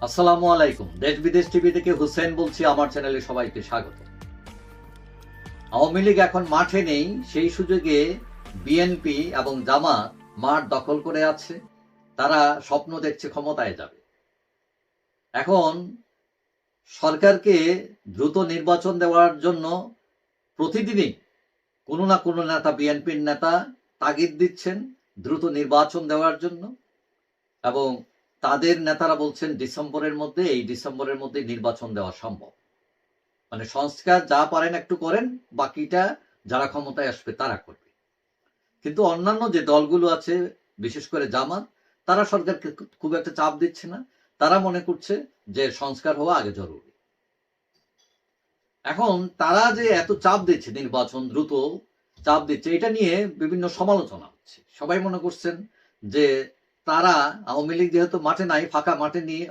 আসসালামু আলাইকুম। দেশ বিদেশ টিভি থেকে হুসেন বলছি। আমার চ্যানেলে সবাইকে স্বাগত। আওয়ামী লীগ এখন মাঠে নেই, সেই সুযোগে বিএনপি এবং জামাত মাঠ দখল করে আছে। তারা স্বপ্ন দেখছে ক্ষমতায় যাবে। এখন সরকারকে দ্রুত নির্বাচন দেওয়ার জন্য প্রতিদিনই কোনো না কোনো নেতা, বিএনপির নেতা তাগিদ দিচ্ছেন দ্রুত নির্বাচন দেওয়ার জন্য, এবং তাদের নেতারা বলছেন এই ডিসেম্বরের মধ্যে নির্বাচন দেওয়া সম্ভব। মানে সংস্কার যা পারেন একটু করেন, বাকিটা যারা ক্ষমতায় আসবে তারা করবে। কিন্তু অন্যান্য যে দলগুলো আছে, বিশেষ করে জামাত, তারা সরকারকে খুব একটা চাপ দিচ্ছে না। তারা মনে করছে যে সংস্কার হওয়া আগে জরুরি। এখন তারা যে এত চাপ দিচ্ছে, নির্বাচন দ্রুত চাপ দিচ্ছে, এটা নিয়ে বিভিন্ন সমালোচনা হচ্ছে। সবাই মনে করছেন যে তারা, আওয়ামী লীগ যেহেতু মাঠে নাই, ফাঁকা মাঠে নিয়ে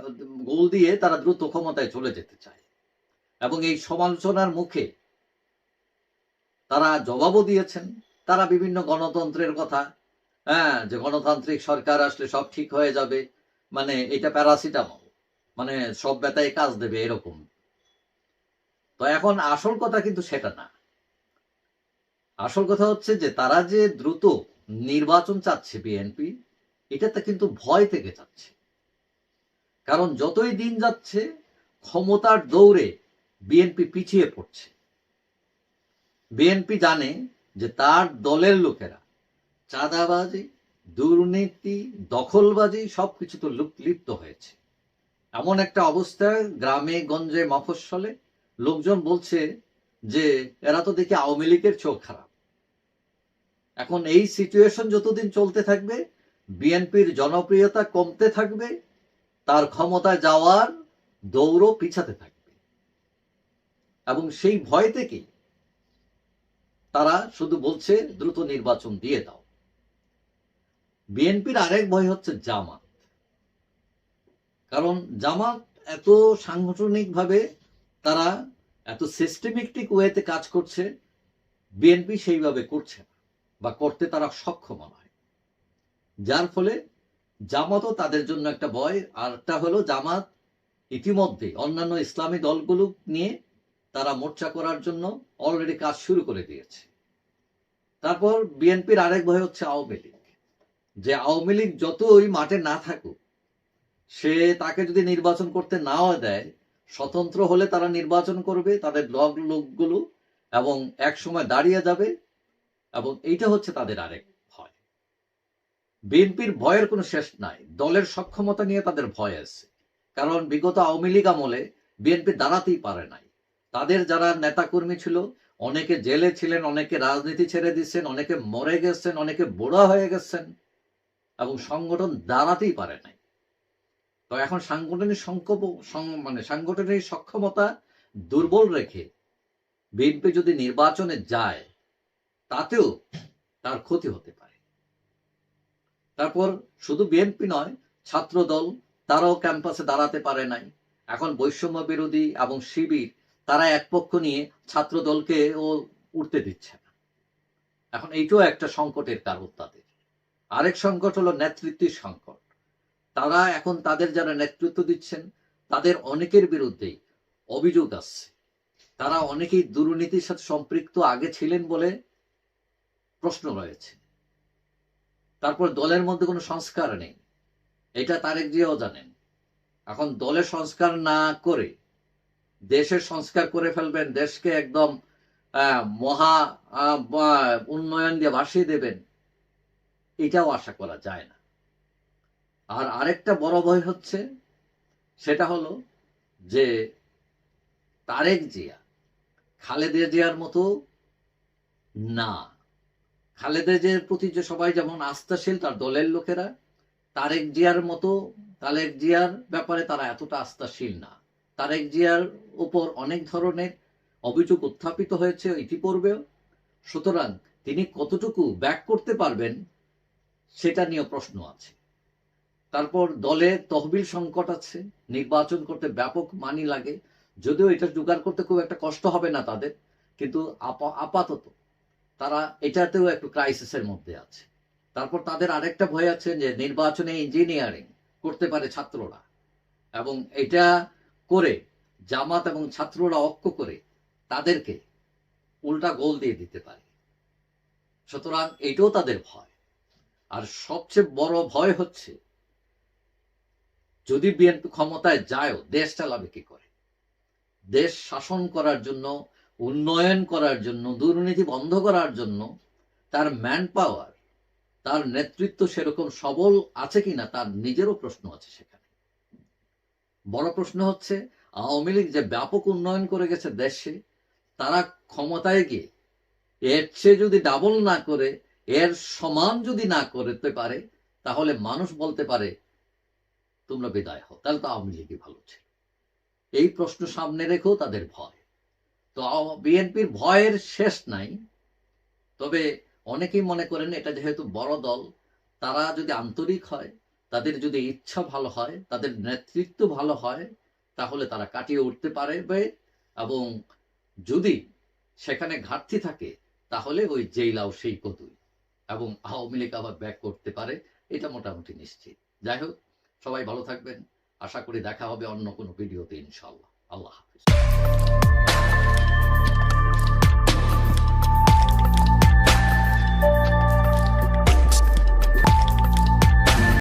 গোল দিয়ে তারা দ্রুত ক্ষমতায় চলে যেতে চায়, এবং এই সমালোচনার মুখে তারা জবাবও দিয়েছেন। তারা বিভিন্ন গণতন্ত্রের কথা, যে গণতান্ত্রিক সরকার আসলে সব ঠিক হয়ে যাবে, মানে এটা প্যারাসিটামল, মানে সব ব্যথায় কাজ দেবে এরকম। তো এখন আসল কথা কিন্তু সেটা না। আসল কথা হচ্ছে যে তারা যে দ্রুত নির্বাচন চাচ্ছে বিএনপি, এটাতে কিন্তু ভয় থেকে যাচ্ছে। কারণ যতই দিন যাচ্ছে ক্ষমতার দৌড়ে বিএনপি পিছিয়ে পড়ছে। বিএনপি জানে যে তার দলের লোকেরা চাঁদাবাজি, দুর্নীতি, দখলবাজি সবকিছু তো লিপ্ত হয়েছে। এমন একটা অবস্থায় গ্রামে গঞ্জে মফস্বলে লোকজন বলছে যে এরা তো দেখি আওয়ামী লীগের চোখ খারাপ। এখন এই সিচুয়েশন যতদিন চলতে থাকবে, বিএনপির জনপ্রিয়তা কমতে থাকবে, তার ক্ষমতায় যাওয়ার দৌড়ও পিছাতে থাকবে। এবং সেই ভয় থেকে তারা শুধু বলছে দ্রুত নির্বাচন দিয়ে দাও। বিএনপির আরেক ভয় হচ্ছে জামাত। কারণ জামাত এত সাংগঠনিকভাবে, তারা এত সিস্টেমেটিক ওয়েতে কাজ করছে, বিএনপি সেইভাবে করছে না, বা করতে তারা সক্ষম নয়। যার ফলে জামাতও তাদের জন্য একটা ভয়। আর একটা হলো, জামাত ইতিমধ্যে অন্যান্য ইসলামী দলগুলো নিয়ে তারা মোর্চা করার জন্য অলরেডি কাজ শুরু করে দিয়েছে। তারপর বিএনপির আরেক ভয় হচ্ছে আওয়ামী লীগ। যে আওয়ামী লীগ যতই মাঠে না থাকুক, সে তাকে যদি নির্বাচন করতে নাও দেয়, স্বতন্ত্র হলে তারা নির্বাচন করবে তাদের লোকগুলো, এবং এক সময় দাঁড়িয়ে যাবে। এবং এইটা হচ্ছে তাদের আরেক ভয়। বিএনপির ভয়ের কোনো শেষ নাই। দলের সক্ষমতা নিয়ে তাদের ভয় আছে। কারণ বিগত আওয়ামী লীগ আমলে বিএনপি দাঁড়াতেই পারে নাই। তাদের যারা নেতাকর্মী ছিল, অনেকে জেলে ছিলেন, অনেকে রাজনীতি ছেড়ে দিচ্ছেন, অনেকে মরে গেছেন, অনেকে বুড়া হয়ে গেছেন, এবং সংগঠন দাঁড়াতেই পারে নাই। তো এখন সাংগঠনিক সক্ষমতা দুর্বল রেখে বিএনপি যদি নির্বাচনে যায়, তাতেও তার ক্ষতি হতে পারে। তারপর শুধু বিএনপি নয়, ছাত্র দল তারাও ক্যাম্পাসে দাঁড়াতে পারে নাই। এখন বৈষম্য বিরোধী এবং শিবির, তারা এক পক্ষ নিয়ে ছাত্র দলকে ও উঠতে দিচ্ছে না। এখন এইটাও একটা সংকটের কারণ তাদের। আরেক সংকট হলো নেতৃত্বের সংকট। তারা এখন তাদের যারা নেতৃত্ব দিচ্ছেন, তাদের অনেকের বিরুদ্ধেই অভিযোগ আসছে। তারা অনেকেই দুর্নীতির সাথে সম্পৃক্ত আগে ছিলেন বলে প্রশ্ন রয়েছে। তারপর দলের মধ্যে কোনো সংস্কার নেই, এটা তারেক জিয়াও জানেন। এখন দলের সংস্কার না করে দেশের সংস্কার করে ফেলবেন, দেশকে একদম মহা উন্নয়ন দিয়ে ভাসিয়ে দেবেন, এটাও আশা করা যায় না। আর আরেকটা বড় ভয় হচ্ছে, সেটা হলো যে তারেক জিয়া খালেদা জিয়ার মতো না। খালেদা জিয়ার প্রতি যে সবাই যেমন আস্থাশীল তার দলের লোকেরা, তারেক জিয়ার ব্যাপারে তারা এতটা আস্থাশীল না। তারেক জিয়ার উপর অনেক ধরনের অভিযোগ উত্থাপিত হয়েছে ইতিপূর্বেও। সুতরাং তিনি কতটুকু ব্যাক করতে পারবেন, সেটা নিয়ে প্রশ্ন আছে। তারপর দলে তহবিল সংকট আছে, নির্বাচন করতে ব্যাপক মানি লাগে। যদিও এটা জোগাড় করতে খুব একটা কষ্ট হবে না তাদের, কিন্তু আপাতত তারা এটাতেও একটু ক্রাইসিসের মধ্যে আছে। তারপর তাদের আরেকটা ভয় আছে যে নির্বাচনে ইঞ্জিনিয়ারিং করতে পারে ছাত্ররা, এবং এটা করে জামাত এবং ছাত্ররা ঐক্য করে তাদেরকে উল্টা গোল দিয়ে দিতে পারে। সুতরাং এটাও তাদের ভয়। আর সবচেয়ে বড় ভয় হচ্ছে যদি বিএনপি ক্ষমতায় যায়ও, দেশ চালাবে কি করে? দেশ শাসন করার জন্য, উন্নয়ন করার জন্য, দুর্নীতি বন্ধ করার জন্য তার ম্যান পাওয়ার, তার নেতৃত্ব সেরকম সবল আছে কিনা তার নিজেরও প্রশ্ন আছে সেখানে। বড় প্রশ্ন হচ্ছে আওয়ামী লীগ যে ব্যাপক উন্নয়ন করে গেছে দেশে, তারা ক্ষমতায় গিয়ে এর চেয়ে যদি ডাবল না করে, এর সমান যদি না করতে পারে, তাহলে মানুষ বলতে পারে তোমরা বিদায় হও, তাহলে তো আওয়ামী লীগই ভালো ছিল। এই প্রশ্ন সামনে রেখেও তাদের ভয়। তো বিএনপির ভয়ের শেষ নাই। তবে অনেকেই মনে করেন এটা যেহেতু বড় দল, তারা যদি আন্তরিক হয়, তাদের যদি ইচ্ছা ভালো হয়, তাদের নেতৃত্ব ভালো হয়, তাহলে তারা কাটিয়ে উঠতে পারবে। এবং যদি সেখানে ঘাটতি থাকে, তাহলে ওই জেইলাও সেই কতুই, এবং আওয়ামী লীগ আবার ব্যাক করতে পারে, এটা মোটামুটি নিশ্চিত। যাই হোক, সবাই ভালো থাকবেন। আশা করি দেখা হবে অন্য কোনো ভিডিওতে ইনশাআল্লাহ। আল্লাহ হাফিজ।